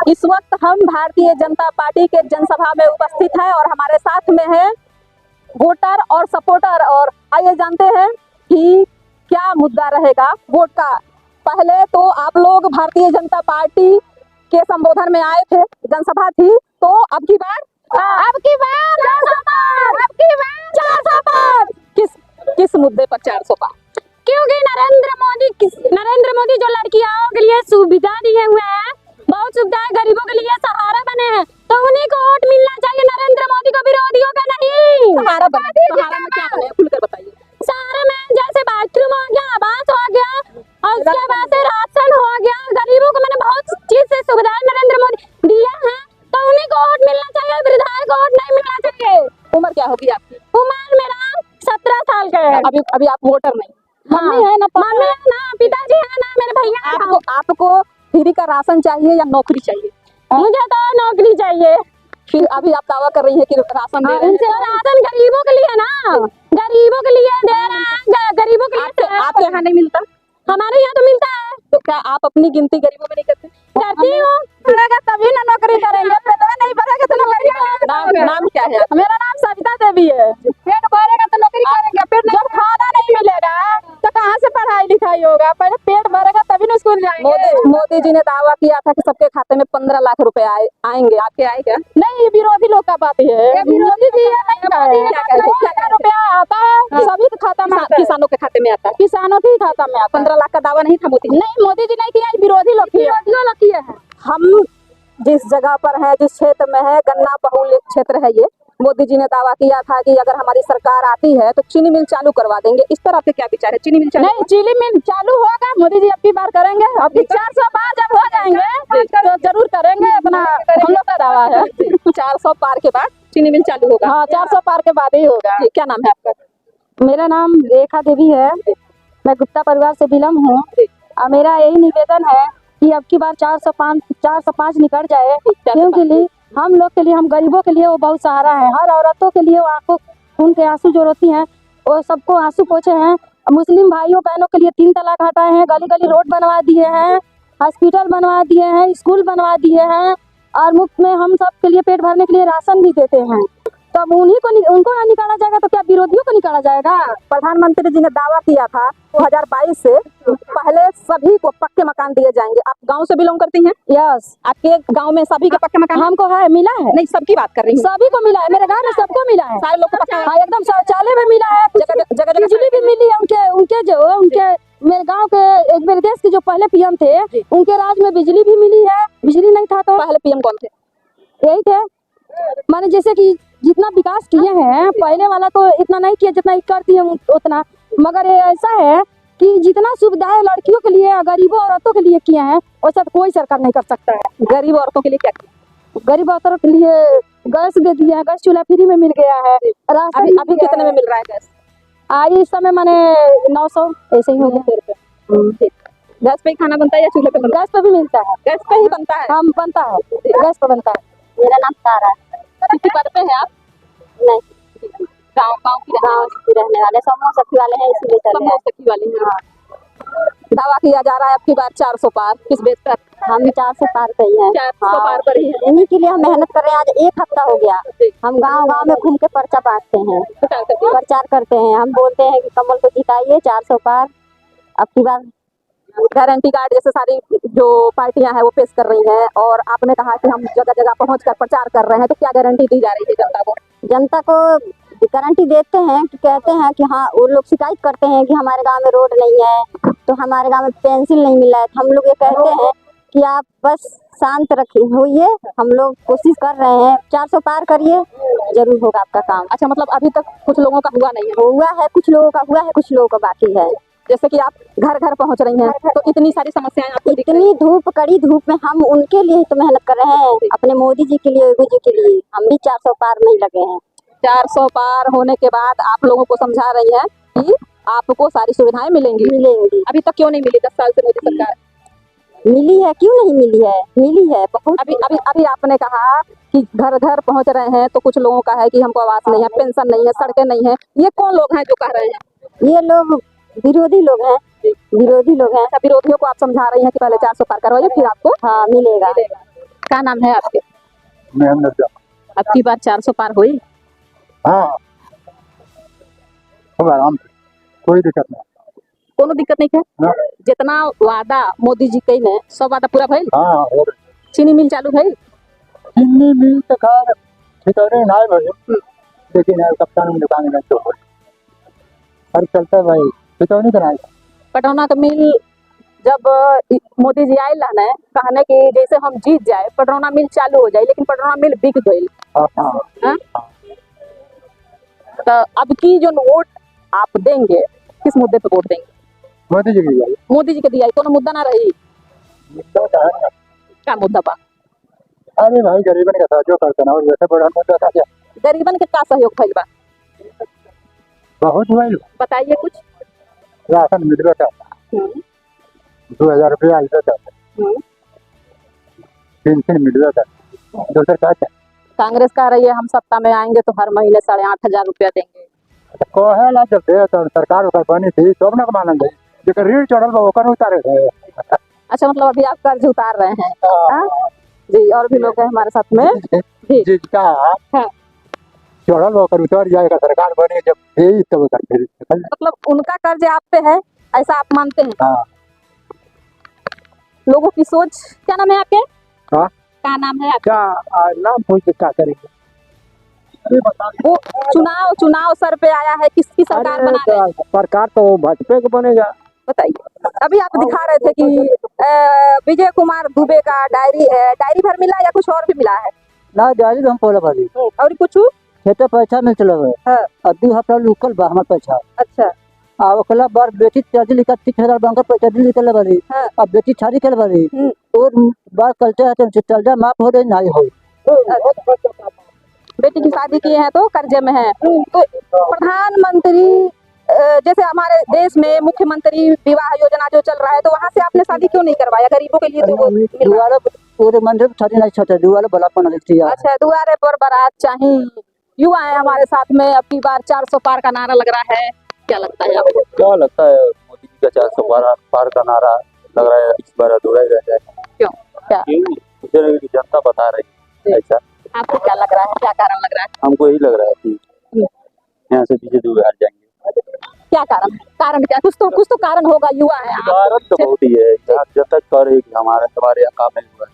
इस वक्त हम भारतीय जनता पार्टी के जनसभा में उपस्थित हैं और हमारे साथ में है वोटर और सपोर्टर। और आइए जानते हैं कि क्या मुद्दा रहेगा वोट का। पहले तो आप लोग भारतीय जनता पार्टी के संबोधन में आए थे, जनसभा थी, तो अब की बार किस मुद्दे पर 400 पार? क्योंकि नरेंद्र मोदी जो लड़कियों के लिए सुविधा दिए हुए हैं, बहुत सुविधाएं गरीबों के लिए सहारा बने हैं, तो उन्हीं को वोट मिलना चाहिए, नरेंद्र मोदी को, विरोधियों का नहीं। सहारा बने, सहारा में क्या है खुलकर बताइए। सहारा में जैसे बाथरूम हो गया, आवास हो गया, और उसके बाद से राशन हो गया, गरीबों को मैंने बहुत चीज से सुविधाएं नरेंद्र मोदी दिया है, तो उन्हीं को वोट मिलना चाहिए, विधायक को वोट नहीं मिलना चाहिए। उम्र क्या होगी आपकी? उम्र मेरा 17 साल का है। अभी आप वोटर नहीं? मम्मी है ना, मम्मी है ना, पिताजी है ना, मेरे भैया। आपको फ्री का राशन चाहिए या नौकरी चाहिए? मुझे तो नौकरी चाहिए। फिर अभी आप दावा कर रही है कि राशन दे रहे हैं। राशन गरीबों के लिए ना, गरीबों के लिए दे रहे हैं, गरीबों के लिए। आपके यहाँ नहीं मिलता? हमारे यहाँ तो मिलता है। तो क्या आप अपनी गिनती गरीबों में नहीं करते? करती हूँ। तभी ना नौकरी करेंगे, नहीं भरेगा तो नौकरी। नाम क्या है? मेरा नाम सविता देवी है। पेट भरेगा तो नौकरी करेंगे, पेट जब खाना नहीं मिलेगा तो कहाँ से पढ़ाई लिखाई होगा? पहले पेट भरेगा तभी ना स्कूल जाएंगे। मोदी जी ने दावा किया था कि सबके खाते में 15 लाख रुपए आएंगे, आपके आए क्या? नहीं, ये विरोधी लोग का बात है। विरोधी जी रुपया आता है सभी के खाता में, किसानों के खाते में आता है। किसानों के खाता में 15 लाख का दावा नहीं था मोदी? नहीं, मोदी जी नहीं किया, विरोधी लोग किए हैं। हम जिस जगह पर है, जिस क्षेत्र में है, गन्ना बहुल क्षेत्र है, ये मोदी जी ने दावा किया था कि अगर हमारी सरकार आती है तो चीनी मिल चालू करवा देंगे। इस पर आपके क्या विचार है? चीनी मिल चालू? नहीं, चीनी मिल चालू होगा, मोदी जी अब की बार करेंगे। अब 400 पार जब हो जाएंगे तो जरूर करेंगे, अपना हम लोग का दावा है। 400 पार के बाद चीनी मिल चालू होगा? हाँ, 400 पार के बाद ही होगा। क्या नाम है आपका? मेरा नाम रेखा देवी है, मैं गुप्ता परिवार से बिलोंग हूँ। मेरा यही निवेदन है कि अब की बार 405 निकल जाए, क्योंकि हम लोग के लिए, हम गरीबों के लिए वो बहुत सहारा है। हर औरतों के लिए वो आंखों खून के आंसू जो रोती हैं, वो सबको आंसू पोंछे हैं। मुस्लिम भाइयों बहनों के लिए 3 तलाक हटाए हैं, गली गली रोड बनवा दिए हैं, हॉस्पिटल बनवा दिए हैं, स्कूल बनवा दिए हैं, और मुफ्त में हम सब के लिए पेट भरने के लिए राशन भी देते हैं। तब उनको ना निकाला जाएगा तो क्या विरोधियों को निकाला जाएगा? प्रधानमंत्री जी ने दावा किया था 2022 से पहले सभी को पक्के मकान दिए जाएंगे। आप गांव से बिलोंग करती हैं? यस। आपके गांव में सभी के पक्के मकान? हमको है, मिला है। नहीं, सबकी बात कर रही हूँ। सभी को मिला है, मेरे गांव में सबको मिला है। सारे लोग को पक्का? हाँ, एकदम शौचालय में मिला है, जगह बिजली भी मिली है। उनके मेरे गांव के एक मेरे देश के जो पहले पीएम थे, उनके राज में बिजली भी मिली है। बिजली नहीं था तो पहले पीएम कौन थे? यही थे। माने जैसे कि जितना विकास किए हैं, पहले वाला तो इतना नहीं किया जितना करती है उतना, मगर ये ऐसा है कि जितना सुविधाएं लड़कियों के लिए, गरीबों औरतों के लिए किए हैं, वैसा तो कोई सरकार नहीं कर सकता है। गरीब औरतों के लिए क्या किया? गरीब औरतों के लिए गैस दे दिया है, गैस चूल्हा फ्री में मिल गया है। अभी कितने में मिल रहा है गैस? इस समय माने 900 ऐसे ही हो गया। गैस पे ही खाना बनता है या चूल्हे पे? गैस पे भी मिलता है। गैस पे ही बनता है? हम बनता है, गैस पे बनता है। मेरा नाम तारा है। किसी पद पे है आप? नहीं, गाँव की रहने वाले, समूह सखी वाले हैं, इसीलिए चल रहे हैं। सखी वाली हैं। दावा किया जा रहा है अब की बार 400 पार, किस बेस पर? हम 400 पार पे ही हैं। 400 पार पर ही है। इन्हीं के लिए हम मेहनत कर रहे हैं। आज 1 हफ्ता हो गया, हम गांव-गांव में घूम के पर्चा बांटते हैं, प्रचार करते हैं। हम बोलते हैं कि कमल को जिताइए, 400 पार। अब की बार गारंटी कार्ड जैसे सारी जो पार्टियां हैं वो पेश कर रही हैं, और आपने कहा कि हम जगह जगह पहुंचकर प्रचार कर रहे हैं, तो क्या गारंटी दी जा रही है जनता को? जनता को गारंटी देते हैं कि कहते हैं कि हाँ, वो लोग शिकायत करते हैं कि हमारे गांव में रोड नहीं है, तो हमारे गांव में पेंसिल नहीं मिला है। हम लोग ये कहते हैं कि आप बस शांत होइए, हम लोग कोशिश कर रहे हैं, 400 पार करिए, जरूर होगा आपका काम। अच्छा, मतलब अभी तक कुछ लोगों का हुआ नहीं है? हुआ है, कुछ लोगों का हुआ है, कुछ लोगों का बाकी है। जैसे कि आप घर घर पहुंच रही हैं, तो इतनी सारी समस्याएं आपको दिख रही इतनी धूप, कड़ी धूप में हम उनके लिए ही तो मेहनत कर रहे हैं, अपने मोदी जी के लिए, योगी जी के लिए। हम भी 400 पार में ही लगे हैं। 400 पार होने के बाद आप लोगों को समझा रही है कि आपको सारी सुविधाएं मिलेंगी। अभी तक क्यों नहीं मिली? 10 साल से मोदी सरकार मिली है, क्यों नहीं मिली है? मिली है बहुत। अभी आपने कहा कि घर घर पहुंच रहे हैं, तो कुछ लोगों का है कि हमको आवास नहीं है, पेंशन नहीं है, सड़कें नहीं है। ये कौन लोग हैं जो कह रहे हैं? ये लोग विरोधी लोग हैं, विरोधी लोग हैं। विरोधियों को आप समझा रही हैं कि पहले 400 पार करवाइए, फिर आपको हाँ मिलेगा। क्या नाम है आपके? मेहनत जा। अब की बार 400 पार हुई? हाँ, सब आराम से, कोई दिक्कत नहीं। कोनो दिक्कत नहीं है? हाँ, जितना वादा मोदी जी कही ने सब वादा पूरा भइल? हाँ, हो रही। चीनी मिल चालू भइल? चीनी मिल तो खैर ठिकाने ना भाई, लेकिन यार कप्तान में दुकान में तो हो हर चलता है भाई, ठिकाने कराए। पटौना का मिल जब मोदी जी आयल ना कहने कि जैसे हम जीत जाए पटौना मिल चालू हो जाए, लेकिन पटौना मिल बिक गई। हाँ, हाँ, हाँ? तो अब की जो वोट आप देंगे किस मुद्दे पे वोट देंगे? मोदी जी की जाए। मोदी जी के दिया कोनो मुद्दा ना रही? मुद्दा तो है ना। क्या मुद्दा बा? अरे भाई गरीबन का साथ जो करते ना, और वैसे प्रधानमंत्री था क्या गरीबन के का सहयोग भइल बा? बहुत भाई बताइए कुछ। राशन मिल रहा था, 2000 रुपया आया था, पेंशन मिल रहा था, दूसरा क्या था? कांग्रेस कह रही है हम सत्ता में आएंगे तो हर महीने 8,500 रुपया देंगे। कहेला जब दे तो सरकार ओकर बनी थी तो अपना मानल जाए, जेकर ऋण चढ़ल बा ओकर उतारे थे। अच्छा, मतलब अभी आप कर्ज उतार रहे हैं? हाँ? जी, और भी लोग हैं हमारे साथ में। जी। जिसका हाँ। चढ़ल बा ओकर उतर जाएगा, सरकार बनी जब दे तब ओकर फिर। मतलब उनका कर्ज आप पे है, ऐसा आप मानते हैं? हाँ, लोगों की सोच। क्या नाम है आपके? हाँ? क्या नाम है आपका? क्या नाम पूछ के क्या करेंगे? अरे बता वो चुनाव सर पे आया है, किसकी सरकार बना रहे हैं? सरकार तो भाजपा को बनेगा। बताइए। अभी आप दिखा रहे थे कि विजय कुमार दुबे का डायरी है, डायरी भर मिला या कुछ और भी मिला है? ना जारी हम पोला भरी और कुछ? खेते पैसा मिल चलो है। हाँ। अब 2 हफ्ता लुकल बा हमर पैसा। अच्छा। आ ओकला बार बेटी चार्ज लिखा 30,000 बैंक पैसा दिल निकल बरी। हाँ। अब बेटी छाड़ी के बरी और बार कलते है तो चलजा माफ हो रही नहीं हो। बेटी की शादी किए हैं तो कर्जे में है। तो प्रधानमंत्री जैसे हमारे देश में मुख्यमंत्री विवाह योजना जो चल रहा है, तो वहाँ से आपने शादी क्यों नहीं करवाया? गरीबों के लिए तो वो मिल रहा है। दुआरे पूरे मंदिर छाड़ी नहीं छटे दुआरे बला पना लिखती है। अच्छा, दुआरे पर बारात चाहिए। युवा है हमारे साथ में, अब की बार 400 पार का नारा लग रहा है, क्या लगता है आपको? क्या लगता है मोदी जी का 400 पार का नारा लग रहा है इस बार अधूरा ही रह जाएगा? क्यों? क्या मुझे लगा कि जनता बता रही है ऐसा। आपको क्या लग रहा है, क्या कारण लग रहा है? हमको यही लग रहा है कि यहाँ से बीजेपी हार जाएंगे। क्या कारण? कारण क्या? कुछ तो कारण होगा। युवा है आप। कारण तो बहुत ही है, यहाँ जनता कह रही है कि हमारे यहाँ काम नहीं हुआ है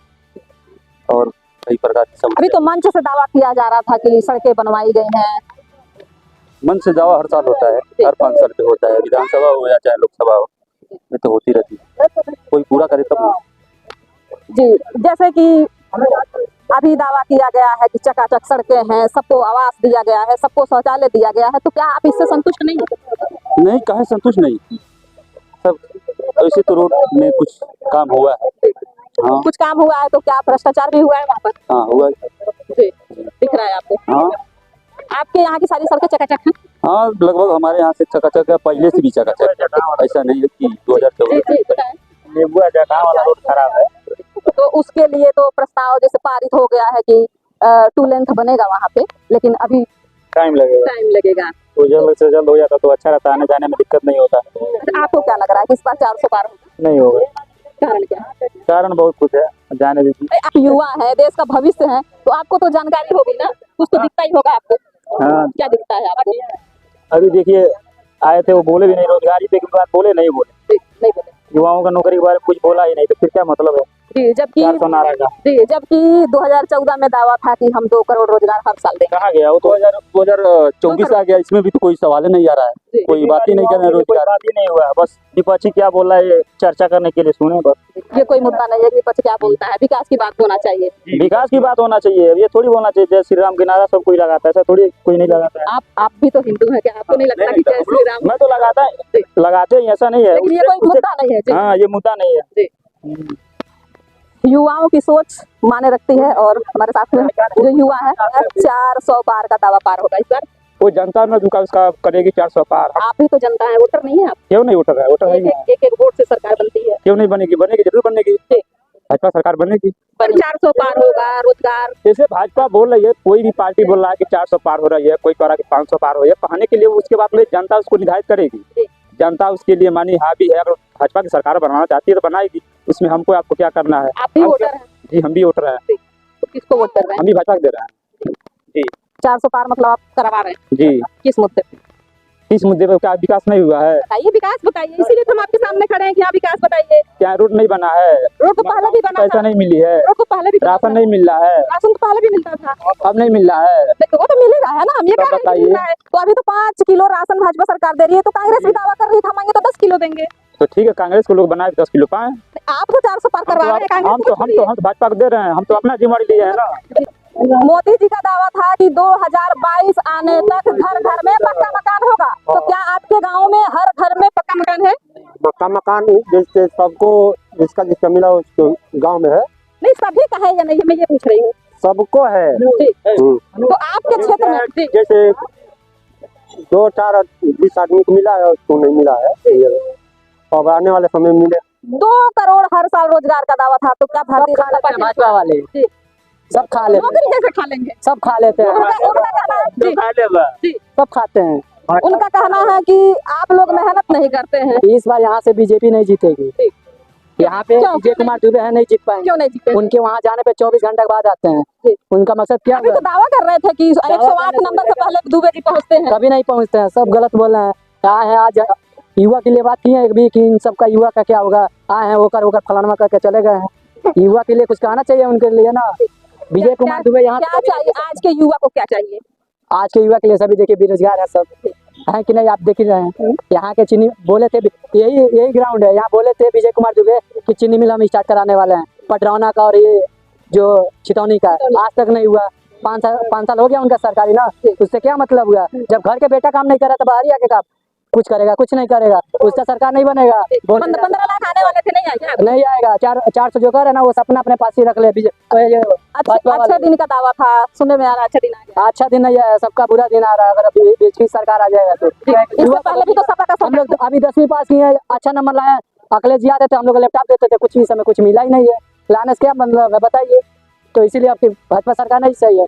और कई प्रकार की अभी समस्या। तो मंच से दावा किया जा रहा था कि सड़कें बनवाई गई हैं। मन से दावा हर साल होता है, हर 5 साल पे होता है, विधानसभा हो या चाहे लोकसभा हो, ये तो होती रहती है। कोई पूरा करे तब ना। जी, जैसे कि अभी दावा किया गया है कि चकाचक सड़कें हैं, सबको आवास दिया गया है, सबको शौचालय दिया गया है, तो क्या आप इससे संतुष्ट नहीं हैं? नहीं, कहे संतुष्ट नहीं, सब ऐसे तो रोड में कुछ काम हुआ है। हाँ, कुछ काम हुआ है तो क्या भ्रष्टाचार भी हुआ है वहाँ पर? हाँ हुआ है। जी, दिख रहा है आपको? हाँ, आपके यहाँ की सारी सड़कें चकाचक हैं? हाँ, लगभग हमारे यहाँ से चकाचक है, पहले से भी चकाचक है। ऐसा नहीं है कि 2014 बताएं। नेबुआ जगह वाला रोड खराब है। तो उसके लिए तो प्रस्ताव जैसे पारित हो गया है कि 2 लेंथ बनेगा वहाँ पे, लेकिन अभी टाइम लगेगा। तो जल्द से जल्द हो जाता तो अच्छा रहता, आने जाने में दिक्कत नहीं होता। आपको क्या लग रहा है कि इस बार 400 पार होगा? नहीं होगा। कारण क्या? कारण बहुत कुछ है, जाने दीजिए। आप युवा है, देश का भविष्य है, तो आपको तो जानकारी होगी ना, कुछ तो दिखता ही होगा आपको। हाँ, क्या दिखता है आपको? अभी देखिए आए थे वो बोले भी नहीं, रोजगारी पे की बात बोले नहीं नहीं बोले। युवाओं का नौकरी के बारे में कुछ बोला ही नहीं, तो फिर क्या मतलब है जी, जबकि 400 नारा का? 2014 में दावा था कि हम 2 करोड़ रोजगार हर साल देंगे। कहाँ गया वो? 2024 आ गया, इसमें भी तो कोई सवाल ही नहीं आ रहा है, कोई बात ही नहीं कर रहे, रोजगार बात ही नहीं हुआ। बस विपक्षी क्या बोल रहा है चर्चा करने के लिए सुने बस। ये कोई मुद्दा नहीं है कि विपक्ष क्या बोलता है, विकास की बात होना चाहिए। विकास की बात होना चाहिए, ये थोड़ी बोलना चाहिए जय श्री राम के नारा सब कोई लगाता है, ऐसा थोड़ी कोई नहीं लगाता है। आप भी तो हिंदू हैं, क्या आपको नहीं लगता कि जय श्री राम? मैं तो लगाते हैं, ऐसा नहीं है। लेकिन ये कोई मुद्दा नहीं है जी। हाँ, ये मुद्दा नहीं है। युवाओं की सोच माने रखती है, और हमारे साथ में जो युवा है 400 पार का दावा पार होगा इस बार। वो जनता में उसका करेगी 400 पार। आप भी तो जनता है, वोटर नहीं है आप? क्यों नहीं वोटर है? वोटर है। एक वोट से सरकार बनती है। क्यों नहीं बनेगी? बनेगी, जरूर बनेगी, भाजपा सरकार बनेगी। पर 400 पार होगा, रोजगार। जैसे भाजपा बोल रही है, कोई भी पार्टी बोल रहा है कि 400 पार हो रही है, कोई कह रहा है कि 500 पार हो रही है, कहने के लिए उसके बाद में जनता उसको निर्धारित करेगी। जनता उसके लिए मानी हावी है, अगर भाजपा की सरकार बनाना चाहती है तो बनाएगी, उसमें हमको आपको क्या करना है? आप भी वोटर हैं? जी, हम भी वोटर हैं। तो किसको वोट कर रहे हम भी भाजपा को दे रहे हैं जी। हैं? 400 पार मतलब आप करवा रहे हैं, जी, किस मुद्दे पे इस मुद्दे पर क्या विकास नहीं हुआ है? बताइए, विकास बताइए, इसीलिए तो हम आपके सामने खड़े हैं कि यहाँ विकास बताइए। क्या रोड नहीं बना है? रोड तो पहले भी बना पैसा था, नहीं मिली है, रोड तो पहले भी बना राशन था। नहीं मिल रहा है, राशन तो पहले भी मिलता था, अब नहीं मिल रहा है। देखो वो तो मिल ही रहा है ना, हम ये तो कह रहे हैं कि बताइए। मिल रहा है। तो अभी तो 5 किलो राशन भाजपा सरकार दे रही है, तो कांग्रेस भी दावा कर रही है मांगे तो 10 किलो देंगे। तो ठीक है, कांग्रेस को लोग बनाए 10 किलो पाए। आप तो 400 पार करवा रहे हैं, कांग्रेस को छोड़िए। हम तो भाजपा को दे रहे हैं, हम तो अपना जिम्मेदारी लिए है ना। मोदी जी का दावा था कि 2022 आने तक घर घर में पक्का मकान होगा, तो क्या आपके गांव में हर घर में पक्का मकान है? पक्का मकान जैसे सबको जिसका जिसका मिला उसको गांव में है, नहीं, सभी का है या नहीं, मैं ये पूछ रही हूँ। सबको है। जी, तो आपके क्षेत्र में जी, जैसे 2-4 20 आदमी को मिला है, उसको नहीं मिला है, अब आने वाले समय में मिले। 2 करोड़ हर साल रोजगार का दावा था, तो क्या भारतीय जनता पार्टी भाजपा वाले जी, सब खा लेते नौकरी कैसे खा लेंगे? सब खा लेते हैं, उनका कहना है जी, जी, सब खाते हैं। उनका कहना है कि आप लोग मेहनत नहीं करते हैं। इस बार यहाँ से बीजेपी नहीं जीतेगी। ठीक। यहाँ पे क्यों? विजय कुमार दुबे है, नहीं जीत पाएंगे। क्यों नहीं जीते? उनके वहाँ जाने पे 24 घंटे के बाद आते हैं। ठीक। उनका मकसद क्या अभी हुआ? तो दावा कर रहे थे कि 108 नंबर से पहले दुबे जी पहुंचते हैं। कभी नहीं पहुँचते हैं, सब गलत बोल रहे हैं। आए हैं आज युवा के लिए बात की है भी कि इन सबका युवा का क्या होगा, आए हैं होकर फलाना करके चले गए हैं। युवा के लिए कुछ कहना चाहिए उनके लिए ना। विजय कुमार दुबे यहाँ क्या चाहिए आज के युवा को, क्या चाहिए? आज के युवा के लिए सभी देखिए बेरोजगार है, सब है कि नहीं, आप देख ही रहे हैं। यहाँ के चीनी बोले थे, यही ग्राउंड है, यहाँ बोले थे विजय कुमार दुबे कि चीनी मिल हम स्टार्ट कराने वाले हैं, पटरौना का और ये जो छितौनी का, आज तक नहीं हुआ। 5 साल हो गया उनका सरकारी ना, उससे क्या मतलब हुआ? जब घर के बेटा काम नहीं कर रहा तो बाहर ही आके काम कुछ करेगा? कुछ नहीं करेगा, उसका सरकार नहीं बनेगा। 15 लाख आने वाले थे, नहीं आए? नहीं आएगा। 400 जो कर है ना, वो सपना अपने पास ही रख ले। अच्छे दिन का दावा था, सुनने में आ रहा है, अच्छा दिन आ गया। अच्छा दिन नहीं है, सबका बुरा दिन आ रहा है। अगर अभी बीच की सरकार आ जाएगा तो इससे पहले भी तो सपा का हम लोग तो अभी 10वीं पास किए, अच्छा नंबर लाए, अखिलेश जी आते थे, हम लोग लैपटॉप देते थे, कुछ भी समय कुछ मिला ही नहीं है। लाने से क्या मतलब है बताइए? तो इसीलिए आपकी भाजपा सरकार नहीं सही है।